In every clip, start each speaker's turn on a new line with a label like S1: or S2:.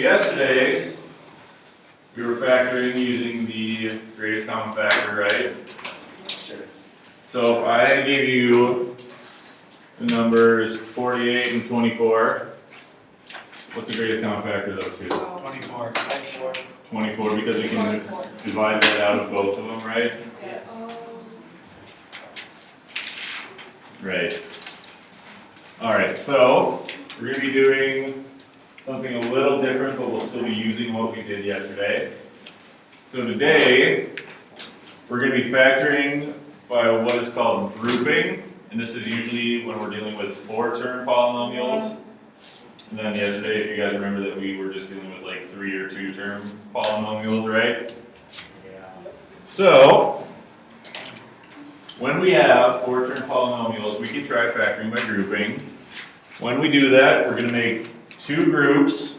S1: yesterday, we were factoring using the greatest common factor, right?
S2: Sure.
S1: So if I gave you the numbers 48 and 24, what's the greatest common factor of those two?
S2: 24. 24.
S1: 24, because we can divide that out of both of them, right?
S2: Yes.
S1: Right. Alright, so we're going to be doing something a little different, but we'll still be using what we did yesterday. So today, we're going to be factoring by what is called grouping, and this is usually when we're dealing with 4-term polynomials. And then yesterday, if you guys remember that we were just dealing with like 3 or 2-term polynomials, right?
S2: Yeah.
S1: So, when we have 4-term polynomials, we can try factoring by grouping. When we do that, we're going to make 2 groups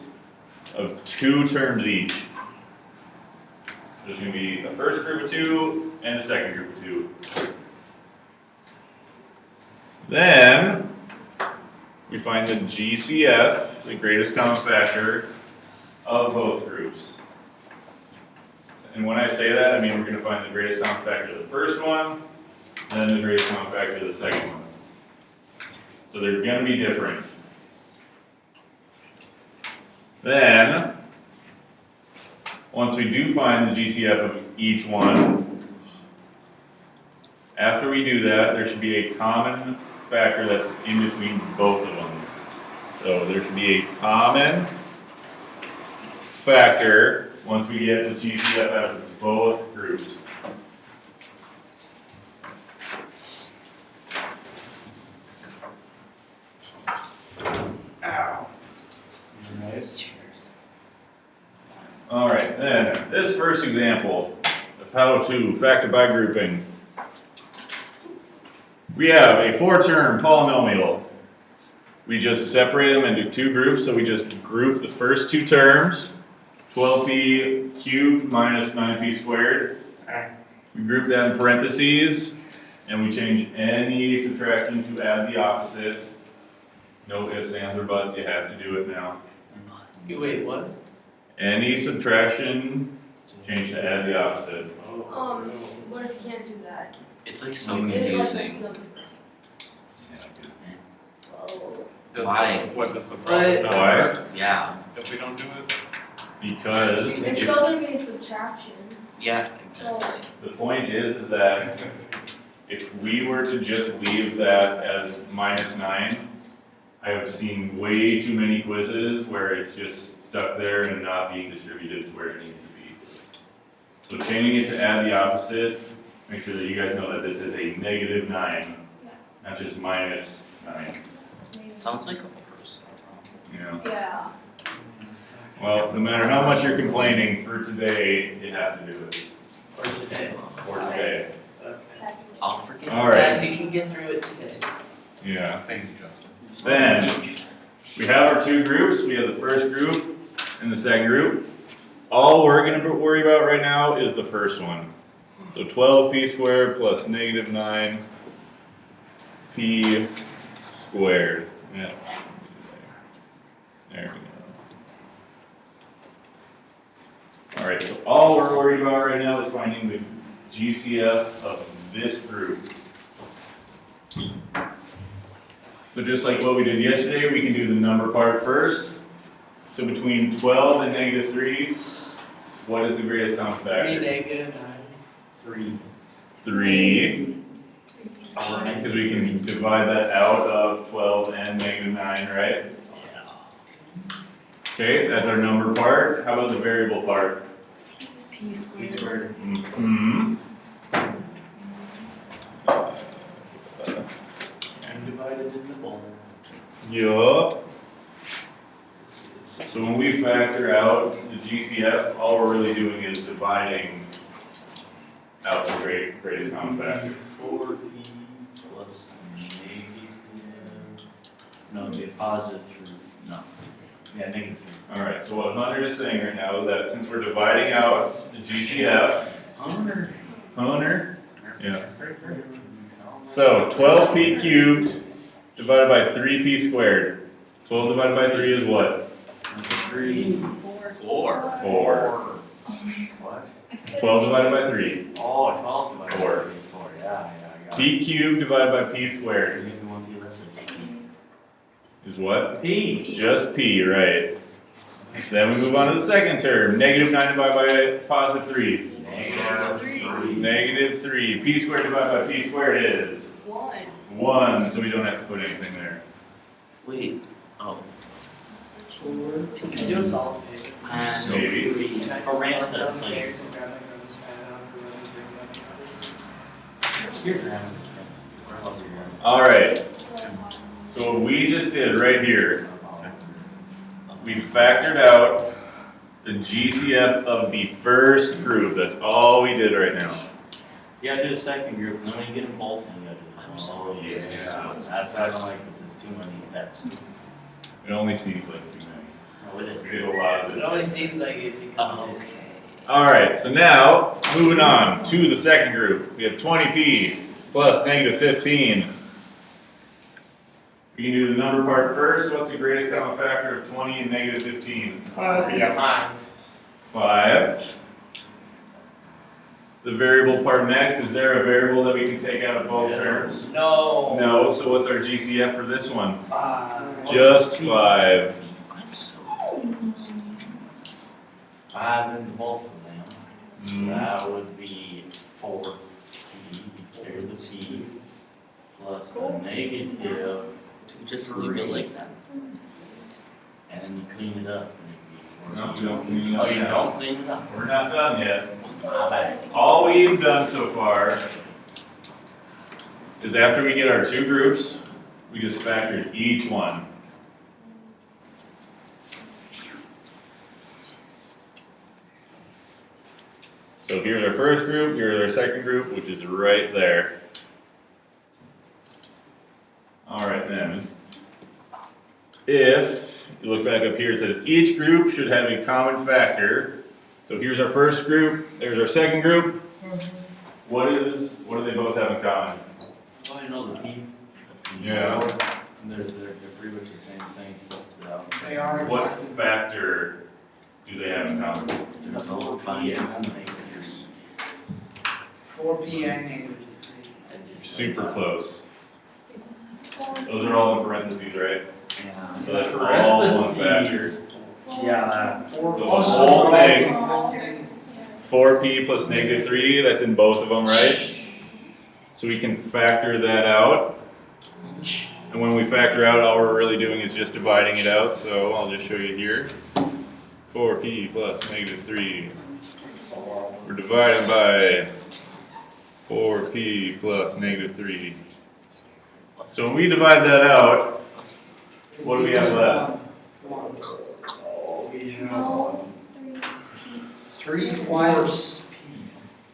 S1: of 2 terms each. There's going to be a first group of 2 and a second group of 2. Then, we find the GCF, the greatest common factor, of both groups. And when I say that, I mean we're going to find the greatest common factor of the first one, and then the greatest common factor of the second one. So they're going to be different. Then, once we do find the GCF of each one, after we do that, there should be a common factor that's in between both of them. So there should be a common factor once we get the GCF out of both groups. Ow.
S2: Nice chairs.
S1: Alright, then, this first example of how to factor by grouping. We have a 4-term polynomial. We just separate them into 2 groups, so we just group the first 2 terms, 12p cubed minus 9p squared. We group that in parentheses, and we change any subtraction to add the opposite. No ifs, ands, or buts, you have to do it now.
S2: Wait, what?
S1: Any subtraction, change to add the opposite.
S3: What if you can't do that?
S4: It's like so
S3: It's like
S4: confusing.
S5: Why?
S4: What is the problem?
S1: Why?
S4: Yeah,
S5: If we don't do it?
S1: Because
S3: It's
S1: if,
S3: still gonna be a subtraction.
S4: yeah,
S3: So
S4: exactly.
S1: the point is that if we were to just leave that as -9, I have seen way too many quizzes where it's just stuck there and not being distributed to where it needs to be. So changing it to add the opposite, make sure that you guys know that this is a -9, not just -9.
S4: Sounds like a personal problem.
S1: You know?
S3: yeah.
S1: Well, no matter how much you're complaining, for today, you have to do it.
S2: For today.
S1: For today.
S2: Okay.
S4: I'll forget.
S1: All right.
S2: Guys, you can get through it today.
S1: Yeah.
S5: Thank you, Justin.
S1: Then, we have our 2 groups. We have the first group and the second group. All we're going to worry about right now is the first one. So 12p squared plus -9p squared. Yeah. There we go. Alright, so all we're worried about right now is finding the GCF of this group. So just like what we did yesterday, we can do the number part first. So between 12 and -3, what is the greatest common
S2: 3
S1: factor?
S2: -9.
S5: 3.
S1: 3. Because we can divide that out of 12 and -9, right? Okay, that's our number part. How about the variable part?
S2: P squared.
S1: Mm-hmm.
S2: And divided in the bowl.
S1: Yup. So when we factor out the GCF, all we're really doing is dividing out the greatest common factor.
S6: 4p plus maybe, no, it'd be a positive 3, no. Yeah, -3.
S1: Alright, so what Hunter is saying right now is that since we're dividing out the GCF, Hunter? Yeah. So 12p cubed divided by 3p squared. 12 divided by 3 is what?
S5: 3.
S4: 4.
S1: 4.
S5: What?
S1: 12 divided by 3.
S5: Oh, 12 divided by
S1: 4.
S5: 3 is 4. Yeah, I got it.
S1: P cubed divided by P squared
S5: You want the rest of it?
S1: is what?
S5: P.
S1: Just P, right. Then we move on to the second term. Negative 9 divided by positive 3.
S5: Negative 3.
S1: Negative 3. P squared divided by P squared is 1, so we don't have to put anything there.
S4: Wait. Oh.
S2: Can you do us all a favor?
S4: So
S1: Maybe.
S4: 3.
S2: Can I go downstairs and grab my grandma's fan out and bring my please?
S5: Your grandma's a Where else are you going?
S1: Alright,
S3: So hot.
S1: so what we just did right here, we factored out the GCF of the first group. That's all we did right now.
S5: You gotta do the second group, and then when you get them both, then you gotta do the
S4: I'm so
S5: Oh,
S4: confused as to
S5: yeah.
S4: what's-
S5: That's why I don't like this, is too many steps.
S1: It only seems like too many.
S5: No, it
S1: We
S5: is.
S1: did a lot of
S2: It
S1: this.
S2: only seems like it because
S4: Oh,
S2: it's.
S4: okay.
S1: Alright, so now, moving on to the second group. We have 20p plus negative 15. We can do the number part first. What's the greatest common factor of 20 and negative 15?
S2: Yeah.
S1: 5. The variable part next, is there a variable that we can take out of both terms?
S2: No.
S1: No, so what's our GCF for this one?
S2: 5.
S1: Just 5.
S4: I'm so
S5: 5 into both of them. So
S1: Mhm.
S5: that would be 4p, there the p, plus a negative,
S4: Do we just leave it like that?
S5: and then you clean it up. and
S1: No,
S5: it'd be
S1: we don't clean it
S5: Oh,
S1: up
S5: you
S1: now.
S5: don't clean it up?
S1: We're not done yet.
S5: Not bad.
S1: All we've done so far is after we get our two groups, we just factored each one. So here's our first group, here's our second group, which is right there. All right then. If you look back up here, it says each group should have a common factor. So here's our first group, there's our second group. What do they both have in common?
S5: Oh, you know the p? The p.
S1: Yeah.
S5: And they're pretty much the same thing, except,
S2: They are
S1: What
S2: exactly.
S1: factor do they have in common?
S5: they're both p and negatives.
S2: 4p and negative 3.
S5: And just
S1: Super
S5: like
S1: close. Those are all in parentheses, right?
S5: Yeah.
S1: So that's all one factor.
S5: Parentheses. Yeah, that.
S1: So the whole thing, 4p plus negative 3, that's in both of them, right? So we can factor that out. And when we factor out, all we're really doing is just dividing it out, so I'll just show you here. 4p plus negative 3. We're dividing by 4p plus negative 3. So when we divide that out, what do we have left?
S3: No, 3.
S2: 3 plus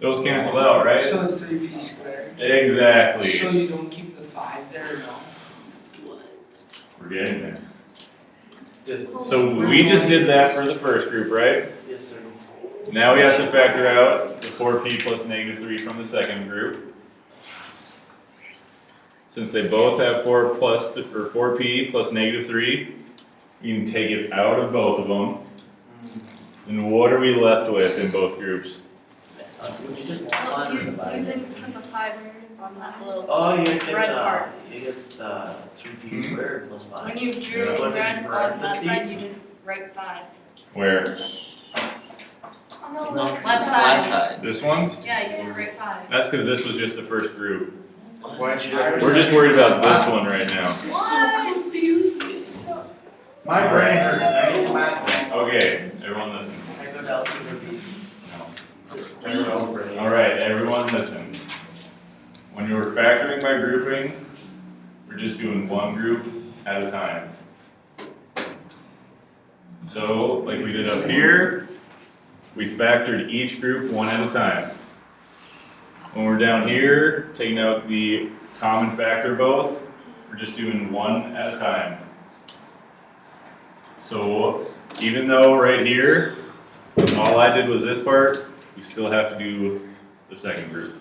S1: Those cancel out, right?
S2: So it's 3p squared. So
S1: Exactly.
S2: you don't keep the 5 there, no?
S1: We're getting there.
S2: Yes.
S1: So we just did that for the first group, right?
S2: Yes, sir.
S1: Now we have to factor out the 4p plus negative 3 from the second group. Since they both have 4p plus negative 3, you can take it out of both of them. And what are we left with in both groups?
S5: Would you just
S3: No,
S5: one
S3: you
S5: divide?
S3: didn't put the 5 on that little.
S5: Oh, you get,
S3: Red part.
S5: you get, 3p squared plus 5.
S3: When you drew
S1: Yeah.
S3: in red on that side,
S5: Parentheses.
S3: you didn't write 5.
S1: Where?
S3: Oh, no,
S4: No,
S3: left
S4: left
S3: side.
S4: side.
S1: This one?
S3: Yeah, you didn't write 5.
S1: That's because this was just the first group.
S5: Why'd you-
S1: We're just worried about this one right now.
S3: What?
S2: confusing.
S3: So,
S5: My brain hurts, I need some math.
S1: Okay, everyone listen.
S2: I go down to the b.
S1: Alright, everyone listen. When you were factoring by grouping, we're just doing one group at a time. So, like we did up here, we factored each group one at a time. When we're down here, taking out the common factor both, we're just doing one at a time. So, even though right here, all I did was this part, you still have to do the second group.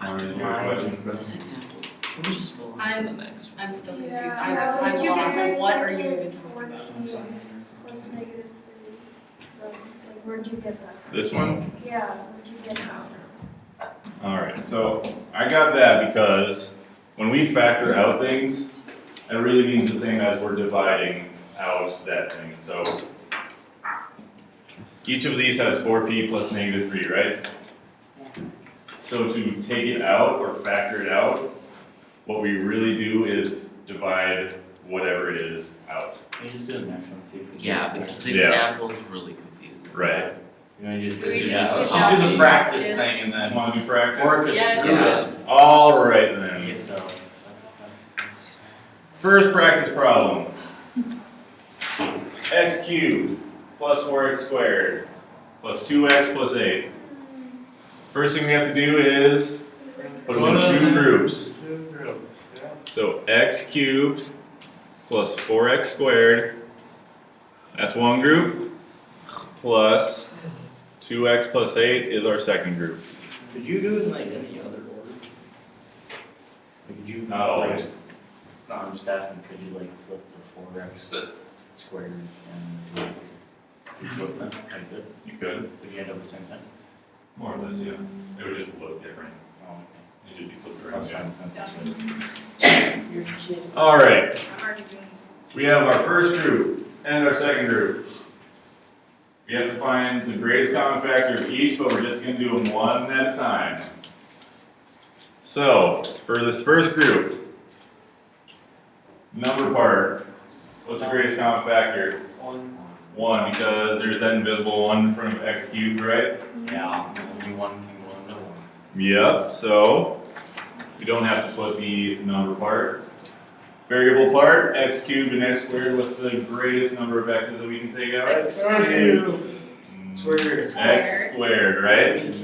S1: Lauren, do you have a question?
S4: This example, can we just move on to the next one?
S3: I'm still confused.
S7: Yeah,
S3: I'm
S7: did you get
S3: lost.
S7: your
S3: What are you
S7: second
S3: even talking about?
S7: 4p -3. Like, where'd you get that?
S1: This one?
S7: Yeah, where'd you get that from?
S1: Alright, so I got that because when we factor out things, that really means the same as we're dividing out that thing. So each of these has 4p plus -3, right? So to take it out or factor it out, what we really do is divide whatever it is out.
S5: Can you just do the next one, see if we can.
S4: Yeah, because the
S1: Yeah.
S4: example is really confusing.
S1: Right.
S5: You wanna just,
S3: We
S5: yeah,
S3: just
S5: let's
S3: do
S5: just do
S3: copy.
S5: the practice
S3: Yes.
S5: thing and then.
S1: Want to do practice?
S5: Or just
S3: Yes.
S5: do it.
S1: Alright then.
S5: Get the-
S1: First practice problem. X cubed plus 4x squared plus 2x plus 8. First thing we have to do is put them in two groups. So x cubed plus 4x squared, that's one group, plus 2x plus 8 is our second group.
S5: Could you do it in like any other order? Like, could you?
S1: Not always.
S5: No, I'm just asking, could you like flip to 4x squared and could you flip them? I could.
S1: You could,
S5: Would you end up with the same thing?
S1: more or less, yeah. It would just look different.
S5: Oh, okay.
S1: It should be flipped around.
S5: That's kind of simple.
S1: Alright,
S3: I'm already doing this.
S1: we have our first group and our second group. We have to find the greatest common factor of each, but we're just gonna do them one at a time. So, for this first group, number part, what's the greatest common factor? 1, because there's that invisible 1 in front of x cubed, right?
S5: Yeah, only one can go into one.
S1: Yep, so we don't have to put the number part. Variable part, x cubed and x squared, what's the greatest number of x's that we can take out?
S3: X squared.
S5: Squared.
S1: X squared, right?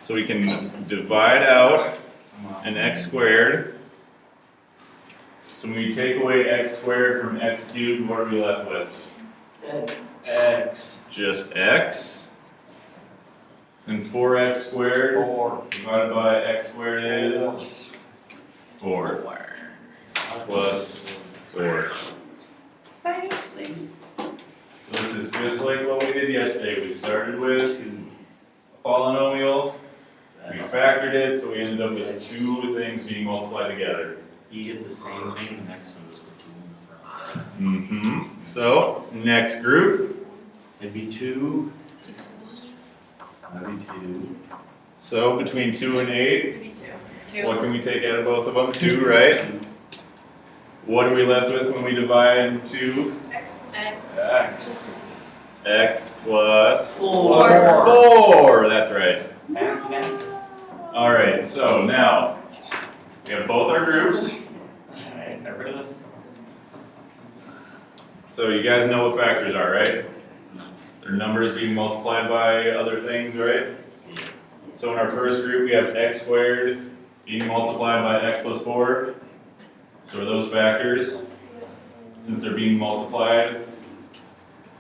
S1: So we can divide out an x squared. So when we take away x squared from x cubed, what are we left with?
S5: X.
S1: Just x. And 4x squared
S5: 4.
S1: divided by x squared is 4 plus 4. So this is just like what we did yesterday. We started with a polynomial, we factored it, so we ended up with two things being multiplied together.
S5: You get the same thing, the next one was the 2 in the front.
S1: Mm-hmm. So, next group.
S5: It'd be 2. That'd be 2.
S1: So, between 2 and 8,
S3: Maybe 2.
S1: what can we take out of both of them? 2, right? What are we left with when we divide 2?
S3: X.
S1: X. X plus
S3: 4.
S1: 4, that's right.
S5: Fancy, fancy.
S1: Alright, so now, we have both our groups.
S5: Alright, everybody listen.
S1: So you guys know what factors are, right? They're numbers being multiplied by other things, right? So in our first group, we have x squared being multiplied by x plus 4. So are those factors? Since they're being multiplied,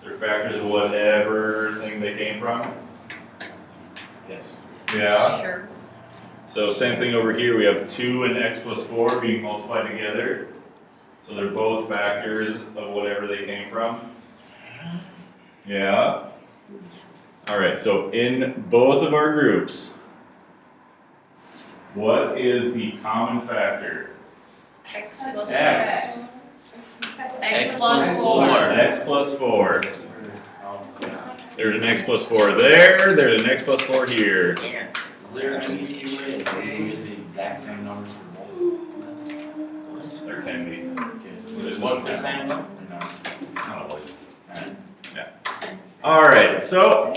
S1: they're factors of whatever thing they came from?
S5: Yes.
S1: Yeah.
S3: Sure.
S1: So same thing over here, we have 2 and x plus 4 being multiplied together. So they're both factors of whatever they came from. Yeah. Alright, so in both of our groups, what is the common factor?
S3: X plus
S1: X.
S3: X plus 4.
S1: X plus 4.
S5: Oh, yeah.
S1: There's an x plus 4 there, there's an x plus 4 here.
S5: Is there any way to get the exact same numbers for both?
S1: There can be.
S5: There's one the same one? No.
S1: Not always.
S5: Alright.
S1: Alright, so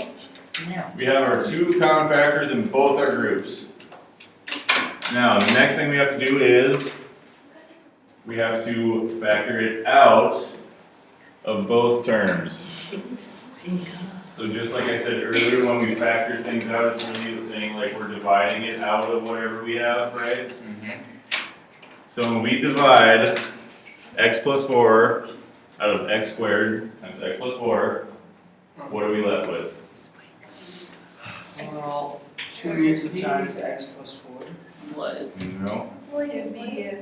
S1: we have our two common factors in both our groups. Now, the next thing we have to do is we have to factor it out of both terms. So just like I said earlier, when we factor things out, it's really the same, like we're dividing it out of whatever we have, right?
S5: Mm-hmm.
S1: So when we divide x plus 4 out of x squared times x plus 4, what are we left with?
S8: Well, 2 times x plus 4.
S4: What?
S1: No?
S3: It'd be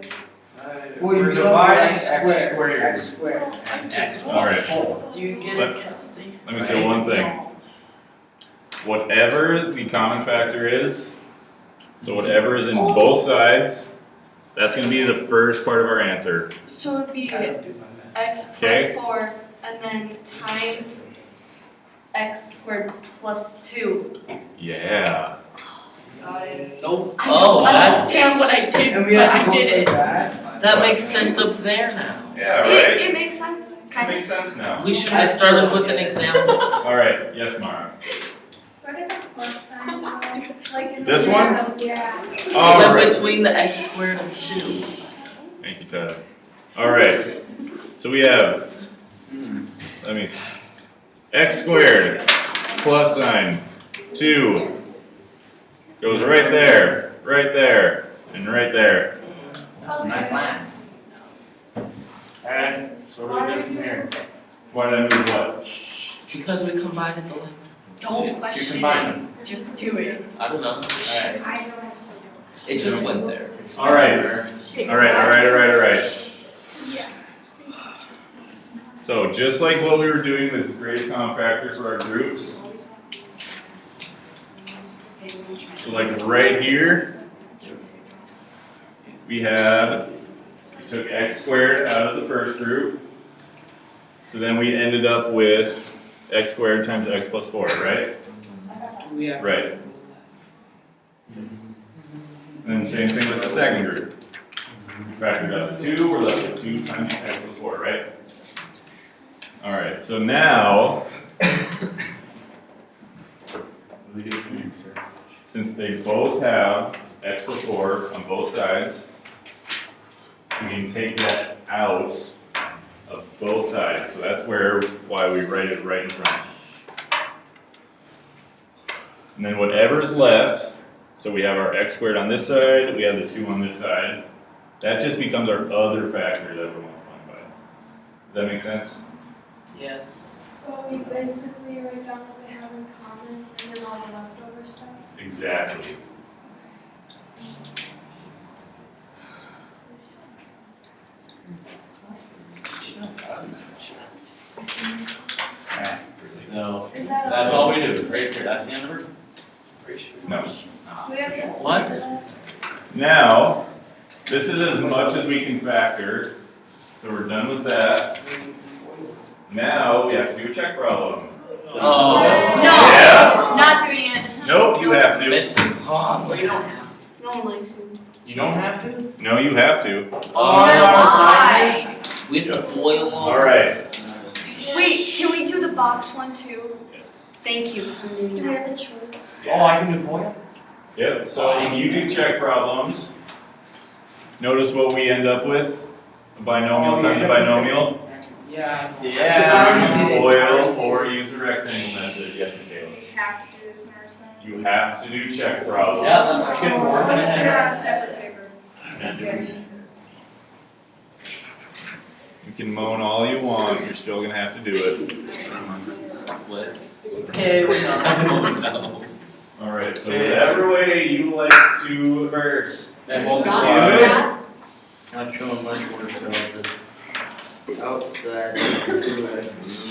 S8: Well, you
S6: We're
S8: love
S6: dividing
S8: x
S6: x
S8: squared.
S6: squared.
S8: X squared.
S6: And x
S1: All
S6: plus
S1: right.
S6: 4.
S2: Do you get
S1: Let-
S2: it, Kelsey?
S1: Let me say one thing. Whatever the common factor is, so whatever is in both sides, that's gonna be the first part of our answer.
S3: So it'd be
S2: I didn't do my math.
S3: x
S1: Okay.
S3: plus 4 and then times x squared plus 2.
S1: Yeah.
S3: Got it.
S2: Nope.
S3: I
S4: Oh,
S3: don't
S4: that's-
S3: understand what I did,
S8: And
S3: but
S8: we have
S3: I
S8: to go
S3: did
S8: for
S3: it.
S8: that.
S4: That makes sense up there now.
S1: Yeah, right?
S3: It makes sense. Kind
S1: Makes
S3: of.
S1: sense now.
S4: We should have started with an example.
S1: Alright, yes, Mara.
S7: Where did the plus sign go? Like in the
S1: This one?
S7: middle? Yeah.
S4: It
S1: Alright.
S4: went between the x squared and 2.
S1: Thank you, Tyler. Alright, so we have, let me, x squared plus sign 2 goes right there, and right there.
S6: That's some nice lines. Alright, so what do we do from here?
S1: Why did I move what?
S4: Because we combined the length.
S3: Don't
S6: You
S3: question
S6: combine
S3: it.
S6: them.
S3: Just do it.
S4: I don't know.
S6: Alright.
S7: I know.
S4: It just went there.
S1: Alright.
S7: Yeah.
S1: So just like what we were doing with the greatest common factor for our groups, so like right here, we took x squared out of the first group, so then we ended up with x squared times x plus 4, right?
S2: Do we have to
S1: Right.
S2: formula
S1: And then same thing with the second group. Factored out the 2, we're left with 2 times x plus 4, right? Alright, so now, since they both have x plus 4 on both sides, we can take that out of both sides. So that's why we write it right in front. And then whatever's left, so we have our x squared on this side, we have the 2 on this side, that just becomes our other factor that we're multiplying by. Does that make sense?
S2: it? Yes.
S7: So you basically write down what they have in common and then all the leftover stuff?
S1: Exactly.
S6: Alright, so
S7: Is that
S6: that's all we do, right here, that's the end of it?
S2: Pretty sure.
S1: No.
S7: We have to.
S4: What?
S1: Now, this is as much as we can factor, so we're done with that. Now, we have to do a check problem.
S4: Oh.
S3: No.
S1: Yeah.
S3: Not doing it.
S1: Nope, you have to.
S4: Missing pond.
S6: Well, you don't have,
S3: No one likes it.
S6: you don't have to?
S1: No, you have to.
S6: On our assignment?
S4: We have to boil all.
S1: Alright.
S3: Wait, can we do the box one too? Thank you, because I'm doing
S7: Do we
S3: that.
S7: have a choice?
S6: Oh, I can do FOIA?
S1: Yep, so when you do check problems, notice what we end up with? A binomial times a binomial?
S2: Yeah.
S1: So
S6: Yeah.
S1: you can FOIL or use the rectangle method, yes, Michaela.
S7: We have to do this in our assignment.
S1: You have to do check problems.
S6: Yeah, let's get working
S7: Let's just do it on a
S6: ahead.
S7: separate paper.
S3: That's good.
S1: You can moan all you want, you're still gonna have to do it.
S4: What?
S2: Okay, we're done.
S4: No.
S1: Alright, so whatever way you like to first.
S6: Then
S3: You
S6: we'll
S3: got
S6: continue.
S3: that?
S5: Not showing much work at all, just outside.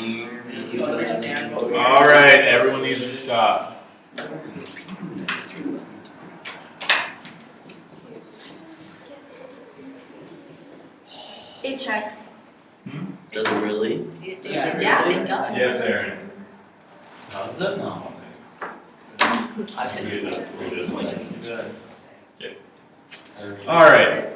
S2: You understand what we
S1: Alright, everyone needs to stop.
S3: It checks.
S4: Does it really?
S3: Yeah, it does.
S1: Yes, Aaron.
S6: How's that now?
S4: I can do it.
S6: Good.
S1: Alright,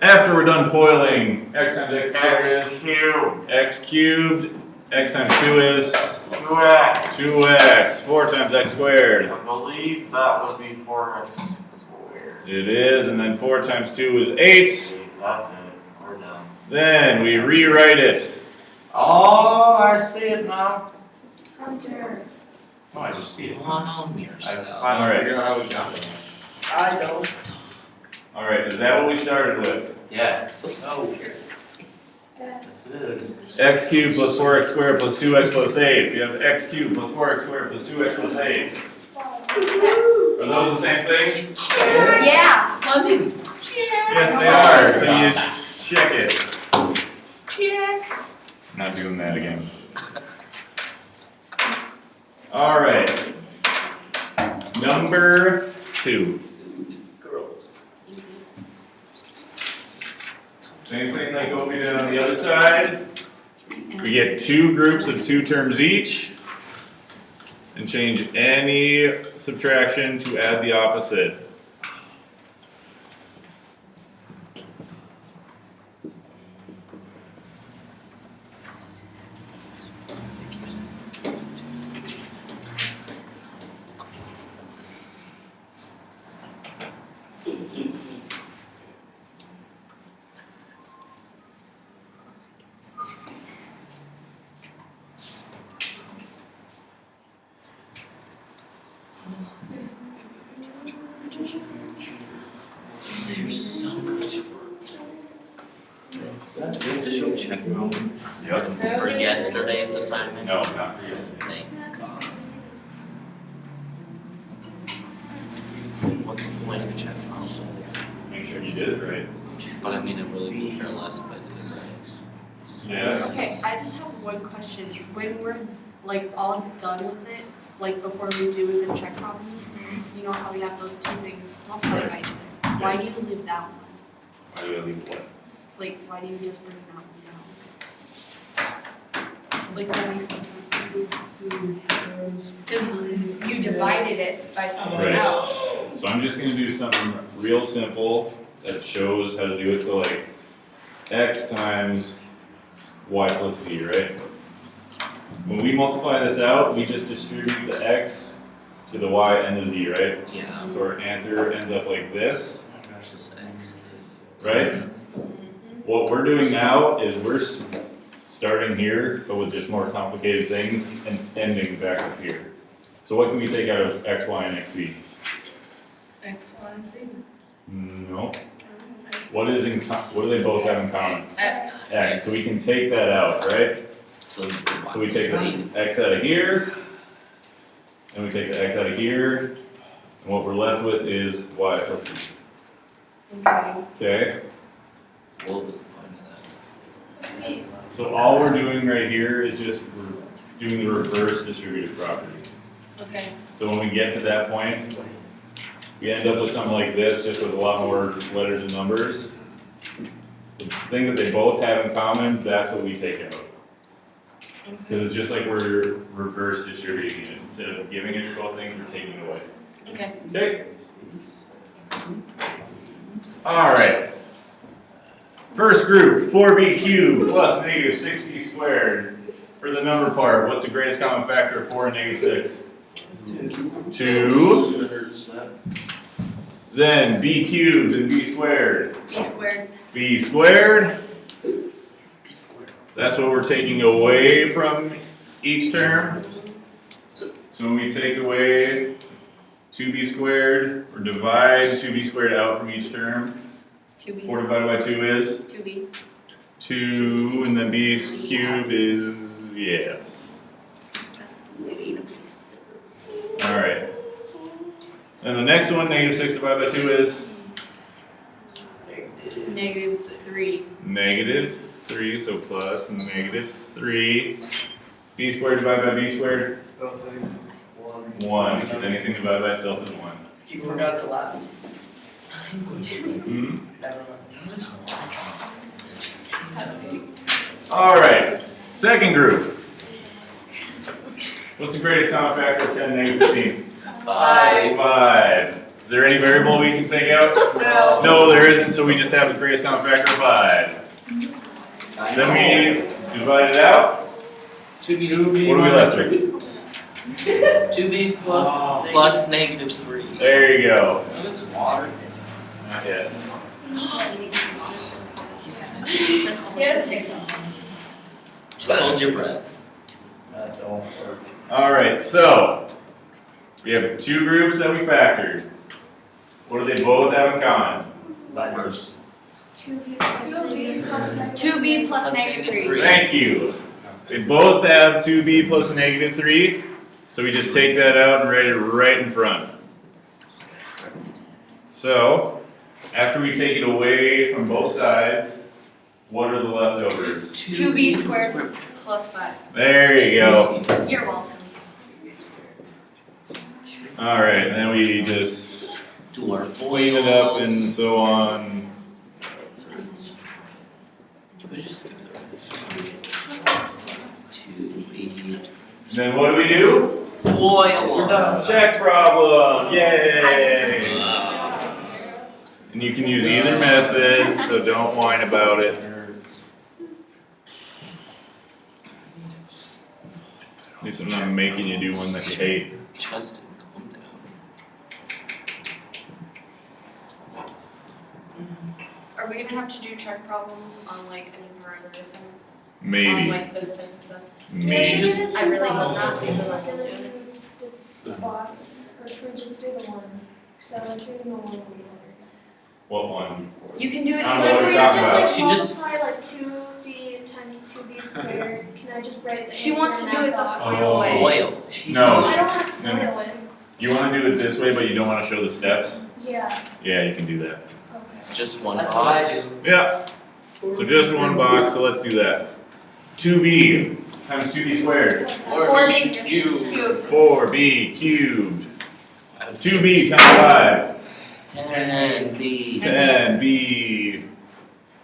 S1: after we're done foiling, x times x squared is
S6: Cube.
S1: x cubed, x times 2 is
S6: 2x.
S1: 2x, 4 times x squared.
S6: I believe that would be 4x squared.
S1: It is, and then 4 times 2 is 8.
S6: That's it, we're done.
S1: Then we rewrite it.
S6: Oh, I see it now.
S7: Hunter.
S6: Oh, I just see it.
S4: On
S6: I
S4: yourself.
S6: finally
S1: Alright.
S6: figured out how we got it.
S2: I don't.
S1: Alright, is that what we started with?
S6: Yes.
S2: Oh,
S6: Yes, it is.
S1: X cubed plus 4x squared plus 2x plus 8. We have x cubed plus 4x squared plus 2x plus 8. Are those the same things?
S3: Yeah.
S4: I mean,
S1: Yes, they are, so you check it.
S3: Check.
S1: Not doing that again. All right. Number 2.
S4: Girls.
S1: Same thing like what we did on the other side. We get 2 groups of 2 terms each. And change any subtraction to add the opposite.
S4: There's so much work. Do we have to show check problem
S1: Yep.
S4: for yesterday's assignment?
S1: No, not for you.
S4: Thank God. What's the point of check problem?
S1: Make sure you did it right.
S4: But I mean, I really could care less if I did it right.
S1: Yes.
S3: Okay, I just have one question. When we're like all done with it, like before we do the check problems, you know how we have those 2 things multiplied by each other. Why do you leave that one?
S1: Why do I leave what?
S3: Like, why do you just bring that one down? Like, that makes no sense to me. Because you divided it by something
S1: Right.
S3: else.
S1: So I'm just gonna do something real simple that shows how to do it. So like x times y plus z, right? When we multiply this out, we just distribute the x to the y and the z, right?
S4: Yeah.
S1: So our answer ends up like this,
S4: Just saying.
S1: right? What we're doing now is we're starting here, but with just more complicated things and ending back up here. So what can we take out of x, y, and xv?
S3: X, Y, Z.
S1: No. What do they both have in common?
S3: X.
S1: X, so we can take that out, right?
S4: So
S1: So we take the x out of here, and we take the x out of here, and what we're left with is y plus z.
S3: Okay.
S1: Okay?
S4: What was the point of that?
S1: So all we're doing right here is just we're doing the reverse distributive property.
S3: Okay.
S1: So when we get to that point, we end up with something like this, just with a lot more letters and numbers. The thing that they both have in common, that's what we take out. Because it's just like we're reverse distributing it. Instead of giving it to both things, we're taking it away.
S3: Okay.
S1: Okay? Alright. First group, 4b cubed plus negative 6b squared. For the number part, what's the greatest common factor of 4 and negative 6? 2. Then b cubed and b squared.
S3: B squared.
S1: B squared. That's what we're taking away from each term. So when we take away 2b squared, or divide 2b squared out from each term,
S3: 2B.
S1: 4 divided by 2 is?
S3: 2B.
S1: 2, and then b cubed is, yes. Alright. And the next one, negative 6 divided by 2 is?
S3: Negative 3.
S1: Negative 3, so plus negative 3. B squared divided by b squared? 1. Because anything divided by itself is 1.
S2: You forgot the last.
S1: Hmm?
S2: Never mind.
S1: Alright, second group. What's the greatest common factor of 10 and negative 15? 5. Is there any variable we can take out?
S3: No.
S1: No, there isn't, so we just have the greatest common factor of 5. Then we divide it out.
S2: 2B.
S1: What do we left with?
S2: 2B plus.
S4: Plus negative 3.
S1: There you go.
S2: It's water.
S1: Not yet.
S3: Yes.
S4: Just hold your breath.
S5: That don't work.
S1: Alright, so we have 2 groups that we factored. What do they both have in common?
S4: Numbers.
S7: 2B plus negative
S3: 2B plus negative 3.
S1: Thank you. They both have 2b plus negative 3, so we just take that out and write it right in front. So, After we take it away from both sides, what are the leftovers?
S3: 2b squared plus 5.
S1: There you go.
S3: You're welcome.
S1: Alright, and then we just
S6: Do our
S1: clean it up and so on.
S6: Can we just skip the to be
S1: Then what do?
S6: foil?
S4: We're done.
S1: Check problem, yay! And you can use either method, so don't whine about it. At least I'm not making you do one that you hate.
S6: Justin, calm down.
S3: Are we gonna have to do check problems on like any of our other assignments? On
S1: Maybe,
S3: like this type of stuff?
S1: maybe.
S3: I really hope not, because I
S7: And
S3: will do
S7: then
S3: it.
S7: do the box, or should we just do the one? So I'm doing the one we ordered.
S1: What one?
S3: You can do it
S1: I don't know
S7: Like
S1: what
S7: where
S1: we're
S7: you
S1: talking
S7: just
S1: about.
S7: like
S6: She just-
S7: multiply like 2b times 2b squared, can I just write the
S3: She
S7: answer
S3: wants
S7: in
S3: to do
S7: that
S3: it the
S7: box?
S3: foil way.
S6: Foil.
S1: No.
S7: I don't wanna
S1: No, no.
S7: foil it.
S1: You wanna do it this way, but you don't wanna show the steps?
S7: Yeah,
S1: Yeah, you can do that.
S7: okay.
S6: Just one
S4: That's what I
S6: box.
S4: do.
S1: Yeah, so just one box, so let's do that. 2b times 2b squared.
S3: 4b
S6: cubed.
S3: cubed.
S1: 4b cubed. 2b times 5.
S6: 10b.
S1: 10b.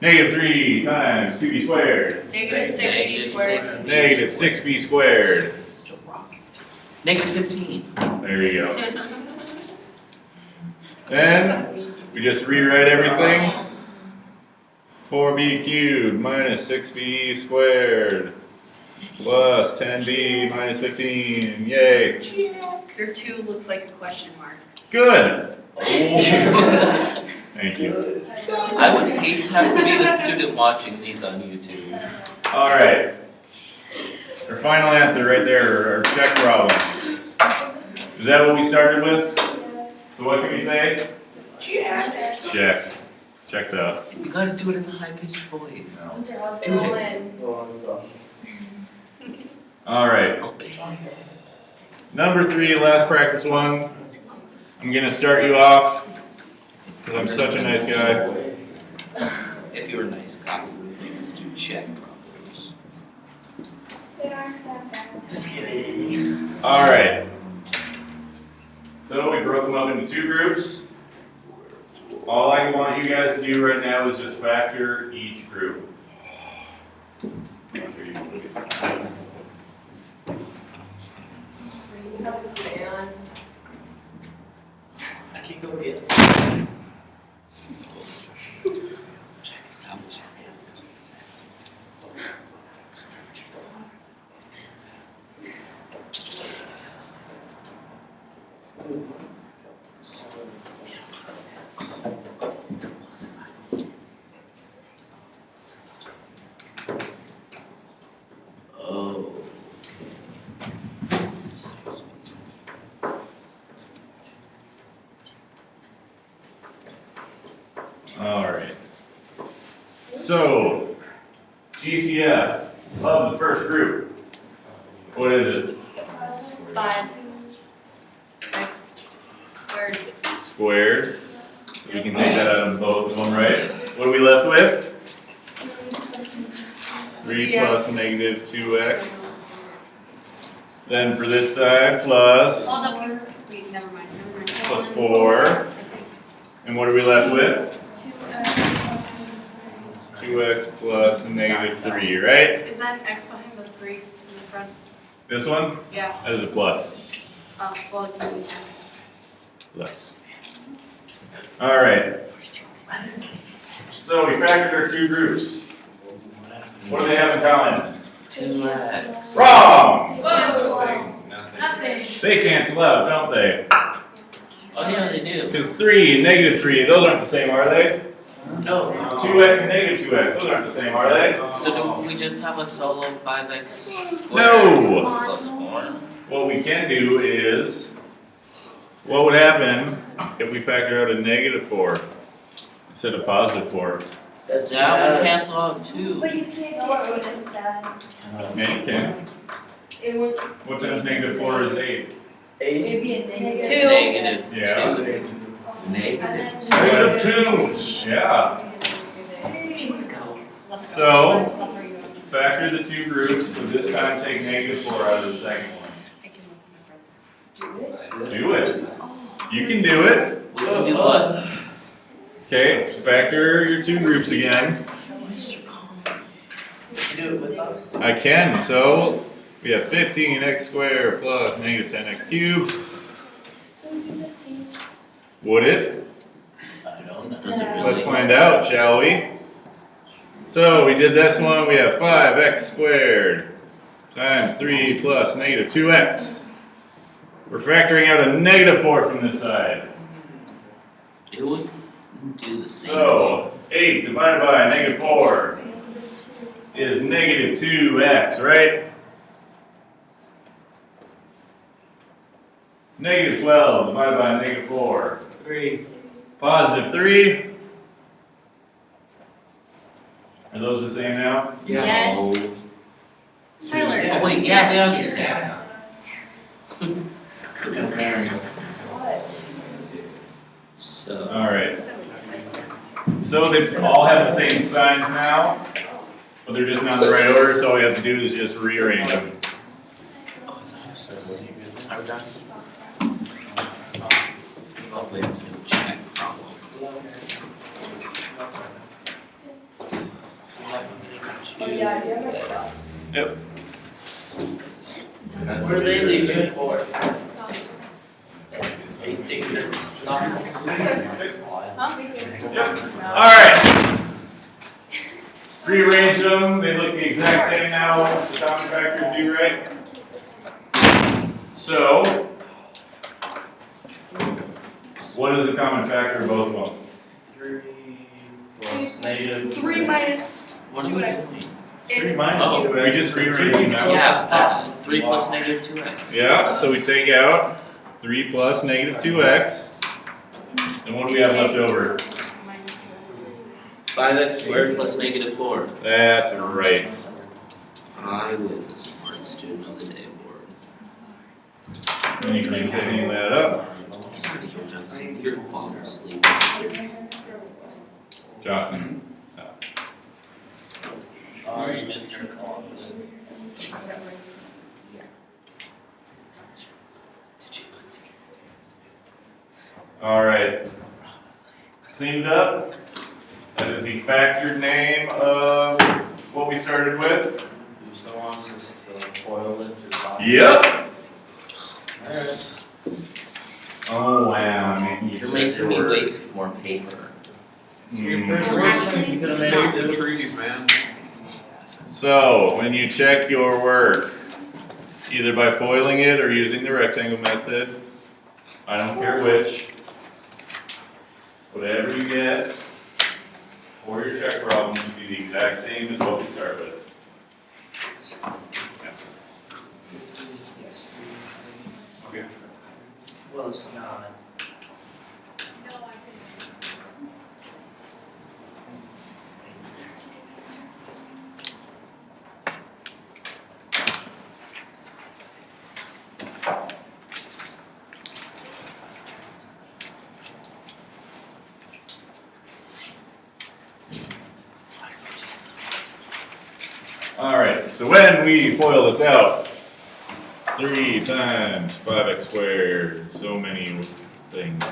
S1: Negative 3 times 2b squared.
S3: Negative 6b squared.
S6: Negative
S1: Negative 6b squared.
S6: Negative 15.
S1: There you go. Then we just rewrite everything. 4b cubed minus 6b squared plus 10b minus 15. Yay.
S3: Your 2 looks like a question mark.
S1: Good. Thank you.
S6: I would hate to have to be the student watching these on YouTube.
S1: All right. Our final answer right there, our check problem. Is that what we started with?
S7: Yes.
S1: So what can we say?
S7: Yes.
S1: Check. Checks out.
S6: You gotta do it in a high pitched voice.
S3: Let's
S6: Do
S3: go
S6: it.
S3: in.
S1: All right.
S6: Oh, baby.
S1: Number 3, last practice one. I'm gonna start you off because I'm such a nice guy.
S6: If you were a nice guy, you would just do check problems.
S7: They aren't that bad.
S6: Just kidding.
S1: All right. So we broke them up into 2 groups. All I want you guys to do right now is just factor each group.
S4: I can go get it.
S6: Check it out. Oh.
S1: All right. So, GCF of the first group. What is it?
S3: 5 x squared.
S1: Squared. We can take that out of both of them, right? What are we left with? 3 plus negative 2x. Then for this side, plus
S3: Wait, never mind.
S1: plus 4. And what are we left with? 2x plus negative 3, right?
S3: Is that x behind the 3 in the front?
S1: This one?
S3: Yeah.
S1: That is a plus.
S3: Well,
S1: Plus. All right. So we factored our 2 groups. What do they have in common?
S6: 2x.
S1: Wrong!
S7: Whoa.
S4: Nothing.
S1: They cancel out, don't they?
S6: Oh yeah, they do.
S1: Because 3 and negative 3, those aren't the same, are they?
S6: No.
S1: 2x and negative 2x, those aren't the same, are they?
S6: So do we just have a solo 5x squared
S1: No!
S6: plus 4?
S1: What we can do is, what would happen if we factor out a negative 4 instead of positive 4?
S4: That's
S6: That would cancel out too.
S7: But you can't get 8 of that.
S1: Yeah, you can.
S3: it would
S1: What times negative 4 is 8?
S4: 8.
S3: maybe a negative 2.
S6: Negative
S1: Yeah.
S6: 2.
S7: Negative
S1: Negative 2. Yeah. So,
S3: That's where you go.
S1: factor the two groups, but this time take -4 out of the second one.
S3: I can look at my friend.
S1: Do it. You can do it.
S6: We can do what?
S1: Okay, factor your two groups again.
S2: Do it with us.
S1: I can, so we have 15x squared plus -10x cubed. Would it?
S6: I don't know. Does it really?
S1: Let's find out, shall we? So we did this one, we have 5x squared times 3 plus -2x. We're factoring out a -4 from this side.
S6: It would do the same
S1: So 8 divided by -4 is -2x, right? -12 divided by -4.
S2: 3.
S1: Positive 3. Are those the same now?
S3: Yes. Tyler.
S6: thing. Oh wait, yeah, they are the same. Comparing.
S7: What?
S6: So,
S1: Alright. So they all have the same signs now, but they're just not in the right order, so all we have to do is just rearrange them.
S6: oh, I thought I said, what are you good? Are we done? Oh, we have to do a check problem.
S7: Oh, yeah, do you have my stuff?
S1: Yep.
S6: Where are they leaving for?
S1: Alright. Rearrange them, they look the exact same now, the common factors do, right? So, what is the common factor of both of them?
S2: 3 plus negative.
S3: 3 minus
S6: What are we
S3: 2x.
S6: doing?
S2: 3 minus
S6: Oh,
S2: 2x.
S1: We just rearranged them now.
S6: Yeah, that, 3 plus -2x.
S1: Yeah, so we take out 3 plus -2x. And what do we have left over?
S3: Minus 2.
S6: 5x squared plus -4.
S1: That's right.
S6: I was the smart student of the day board.
S1: And you can be picking that up.
S6: Get out of here, Justin. You're falling asleep.
S1: Jocelyn.
S6: Sorry, Mr. Kaufman.
S1: Alright. Cleaned up. That is the factored name of what we started with.
S5: Who still wants us to foil it or?
S1: Yep.
S2: Alright.
S1: Oh wow, making you
S6: You're
S1: check
S6: making
S1: your
S6: me
S1: work.
S6: waste more paper.
S2: If there's worse things you could have made us do.
S4: treaties, man.
S1: So, when you check your work, either by foiling it or using the rectangle method, I don't care which, whatever you get for your check problem should be the exact same as what we start with. Okay.
S2: Well, it's not.
S1: Alright, so when we FOIL this out, 3 times 5x squared, so many things.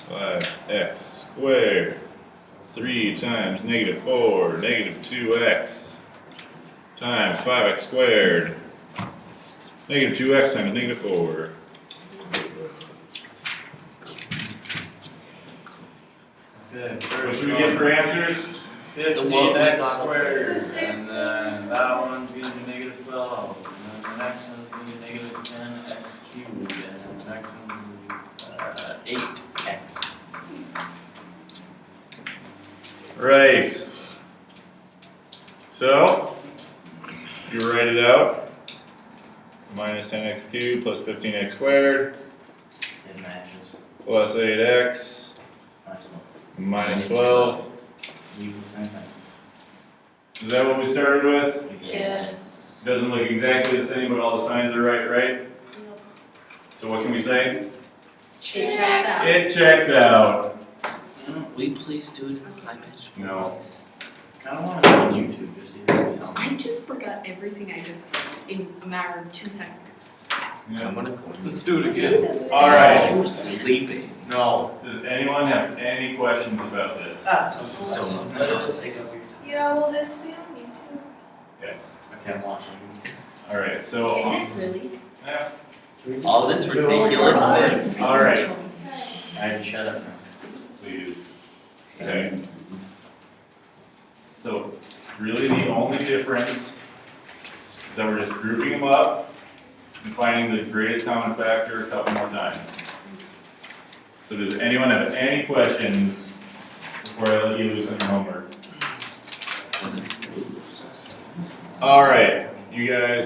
S1: 5x squared, 3 times -4, -2x, times 5x squared, -2x times -4.
S2: Good.
S1: What should we get for answers?
S2: 15x squared, and then that one's gonna be -12, and then the next one's gonna be -10x cubed, and then the next one's gonna be 8x.
S1: Right. So, if you write it out, minus 10x cubed plus 15x squared
S6: It matches.
S1: plus 8x minus 12.
S5: You do the same thing.
S1: Is that what we started with?
S3: Yes.
S1: Doesn't look exactly the same, but all the signs are right, right? So what can we say?
S3: It checks out.
S1: It checks out.
S4: We please do it in high pitched voice.
S1: No.
S6: Kinda wanna go on YouTube just to hear me sound.
S3: I just forgot everything I just did in a matter of 2 seconds.
S4: I'm gonna go.
S6: Let's do it again.
S1: All right.
S4: You were sleeping.
S6: No.
S1: Does anyone have any questions about this?
S4: Don't.
S5: Let it take over your time.
S7: Yeah, will this be on YouTube?
S1: Yes.
S6: I can't watch it.
S1: All right, so.
S3: Is it really?
S1: Yeah.
S4: All this ridiculousness.
S1: All right,
S6: Alright, shut up now.
S1: please. Okay. So really the only difference is that we're just grouping them up and finding the greatest common factor a couple more times. So does anyone have any questions before I let you loose on your homework? All right, you guys